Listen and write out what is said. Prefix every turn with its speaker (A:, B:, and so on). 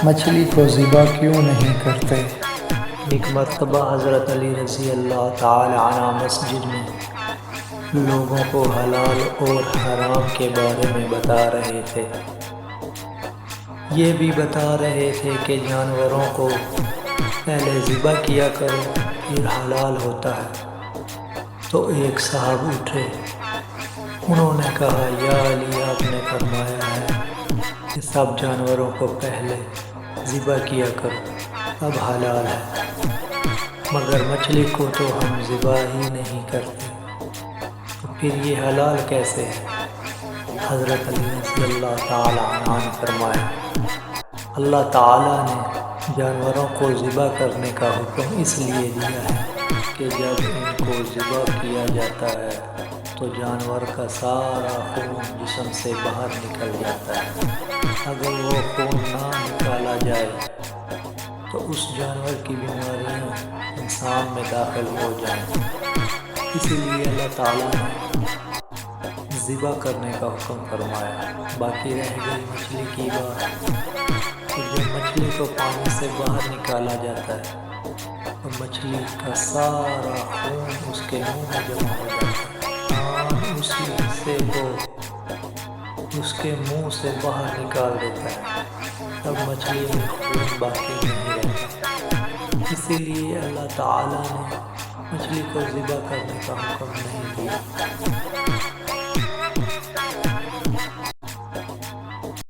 A: مچھلی کو ذبح کیوں نہیں کرتے؟
B: ایک مرتبہ حضرت علی رضی اللہ تعالی عنہ مسجد میں لوگوں کو حلال اور حرام کے بارے میں بتا رہے تھے۔ یہ بھی بتا رہے تھے کہ جانوروں کو پہلے ذبح کیا کرو پھر حلال ہوتا ہے۔ تو ایک صاحب اٹھے، انہوں نے کہا، یا علی، آپ نے فرمایا ہے کہ سب جانوروں کو پہلے ذبح کیا کرو تب حلال ہے، مگر مچھلی کو تو ہم ذبح ہی نہیں کرتے، تو پھر یہ حلال کیسے ہے؟ حضرت علی رضی اللہ تعالی عنہ نے فرمایا، اللہ تعالیٰ نے جانوروں کو ذبح کرنے کا حکم اس لیے دیا ہے کہ جب ان کو ذبح کیا جاتا ہے تو جانور کا سارا خون جسم سے باہر نکل جاتا ہے۔ اگر وہ خون نہ نکالا جائے تو اس جانور کی بیماریاں انسان میں داخل ہو جائیں۔ اسی لیے اللہ تعالیٰ نے ذبح کرنے کا حکم فرمایا۔ باقی رہ گئی مچھلی کی بات، تو جب مچھلی کو پانی سے باہر نکالا جاتا ہے تو مچھلی کا سارا خون اس کے منہ میں جمع ہو جاتا ہے، اسی حصے کو اس کے منہ سے باہر نکال دیتا ہے، تب مچھلی میں خون باقی نہیں رہتا۔ اسی لیے اللہ تعالیٰ نے مچھلی کو ذبح کرنے کا حکم نہیں دیا۔